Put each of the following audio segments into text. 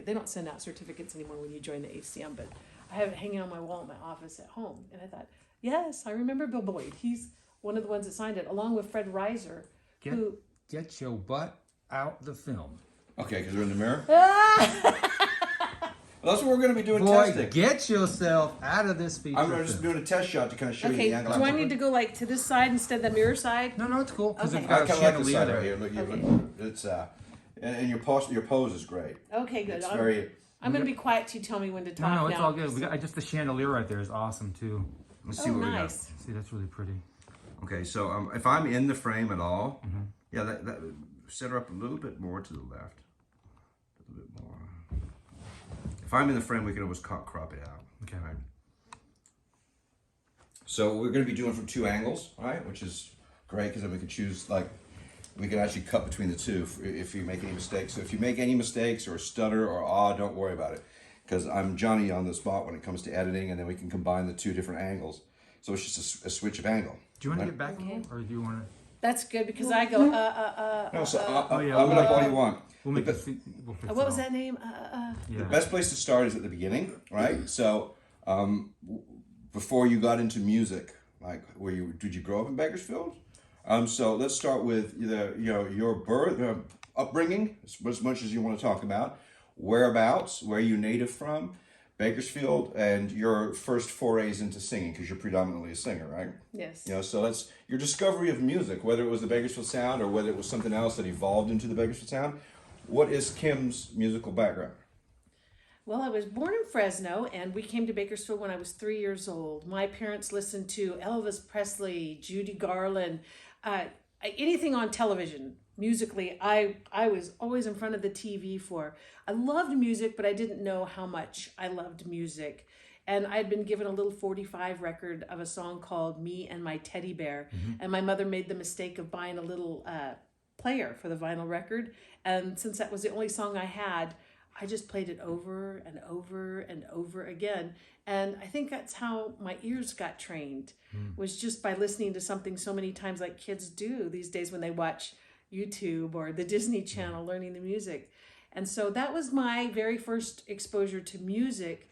They don't send out certificates anymore when you join the ACM, but I have it hanging on my wall in my office at home. And I thought, yes, I remember Bill Boyd. He's one of the ones that signed it, along with Fred Reiser, who... Get your butt out the film. Okay, because we're in the mirror? Well, that's what we're going to be doing testing. Get yourself out of this feature I'm just doing a test shot to kind of show you Okay, the angle. do I need to go like to this side instead of the mirror side? No, it's cool. Because Okay. it's I got kind a of like this chandelier side there. right here. Look, Okay. look, it's and your pose is great. Okay, good. It's very. I'm going to be quiet till you tell me when to talk No, it's now. all good. We got just the chandelier right there is awesome too. Let's see Oh, what we got. nice. See, that's really pretty. Okay, so if I'm in the frame at all, yeah, that set her up a little bit more to the left. A little bit more. If I'm in the frame, we can always crop it out. Okay. Right? So we're going to be doing from two angles, right? Which is great because then we can choose, like, we can actually cut between the two if you make any mistakes. So if you make any mistakes or stutter or don't worry about it. Because I'm Johnny on the spot when it comes to editing, and then we can combine the two different angles. So it's just a switch of angle. Do you want to right? get back a little, or do you want to? That's good because I go, No, so yeah, I'm we'll up make all it- you want. We'll make The it. We'll fix what it was all. that name? Yeah. The best place to start is at the beginning, right? So, before you got into music, like, did you grow up in Bakersfield? So let's start with your birth, upbringing, as much as you want to talk about, whereabouts, where you native from, Bakersfield, and your first forays into singing, because you're predominantly a singer, right? Yes. So that's your discovery of music, whether it was the Bakersfield Sound or whether it was something else that evolved into the Bakersfield Sound. What is Kim's musical background? Well, I was born in Fresno, and we came to Bakersfield when I was 3 years old. My parents listened to Elvis Presley, Judy Garland, anything on television. Musically, I was always in front of the TV for. I loved music, but I didn't know how much I loved music. And I had been given a little 45 record of a song called Me and My Teddy Bear. And my mother made the mistake of buying a little player for the vinyl record. And since that was the only song I had, I just played it over and over and over again. And I think that's how my ears got trained, was just by listening to something so many times, like kids do these days when they watch YouTube or the Disney Channel, learning the music. And so that was my very first exposure to music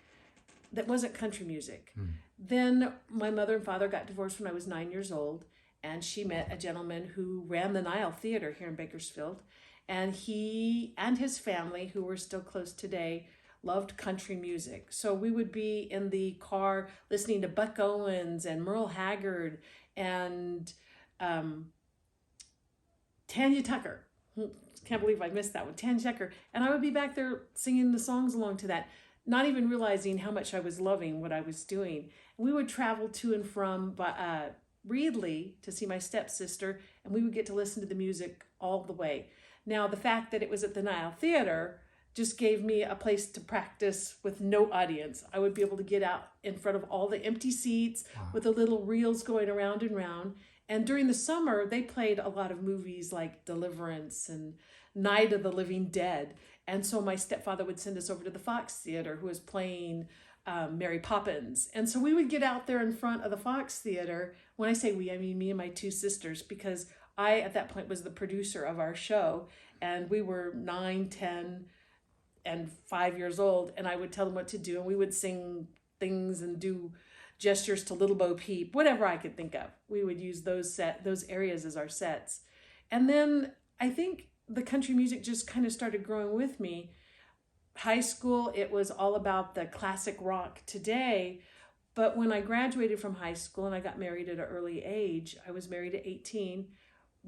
that wasn't country music. Then my mother and father got divorced when I was 9 years old, and she met a gentleman who ran the Nile Theater here in Bakersfield. And he and his family, who we're still close today, loved country music. So we would be in the car listening to Buck Owens and Merle Haggard and Tanya Tucker. Can't believe I missed that one. Tanya Tucker. And I would be back there singing the songs along to that, not even realizing how much I was loving what I was doing. We would travel to and from Reedley to see my stepsister, and we would get to listen to the music all the way. Now, the fact that it was at the Nile Theater just gave me a place to practice with no audience. I would be able to get out in front of all the empty seats with the little reels going around and round. And during the summer, they played a lot of movies like Deliverance and Night of the Living Dead. And so my stepfather would send us over to the Fox Theater, who was playing Mary Poppins. And so we would get out there in front of the Fox Theater. When I say we, I mean me and my two sisters, because I, at that point, was the producer of our show, and we were 9, 10, and 5 years old, and I would tell them what to do, and we would sing things and do gestures to Little Bo Peep, whatever I could think of. We would use those areas as our sets. And then I think the country music just kind of started growing with me. High school, it was all about the classic rock today. But when I graduated from high school and I got married at an early age, I was married at 18,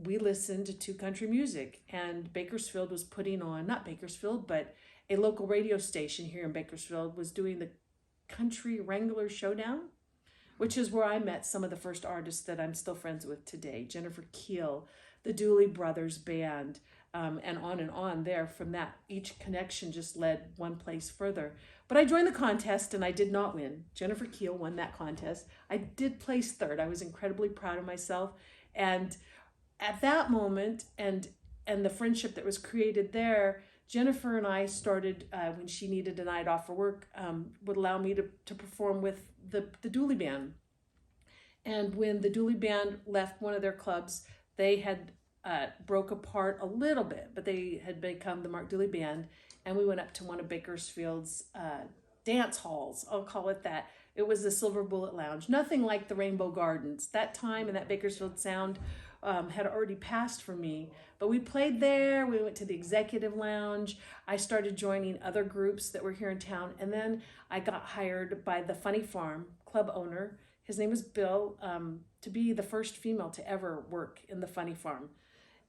we listened to country music. And Bakersfield was putting on, not Bakersfield, but a local radio station here in Bakersfield was doing the Country Wrangler Showdown, which is where I met some of the first artists that I'm still friends with today. Jennifer Keel, the Dooley Brothers Band, and on there. From that, each connection just led one place further. But I joined the contest and I did not win. Jennifer Keel won that contest. I did place third. I was incredibly proud of myself. And at that moment, and the friendship that was created there, Jennifer and I started, when she needed a night off for work, would allow me to perform with the Dooley Band. And when the Dooley Band left one of their clubs, they had broke apart a little bit, but they had become the Mark Dooley Band. and we went up to one of Bakersfield's dance halls. I'll call it that. It was the Silver Bullet Lounge. Nothing like the Rainbow Gardens. That time and that Bakersfield sound had already passed for me. But we played there. We went to the Executive Lounge. I started joining other groups that were here in town. And then I got hired by the Funny Farm club owner. His name was Bill, to be the first female to ever work in the Funny Farm.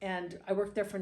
And I worked there for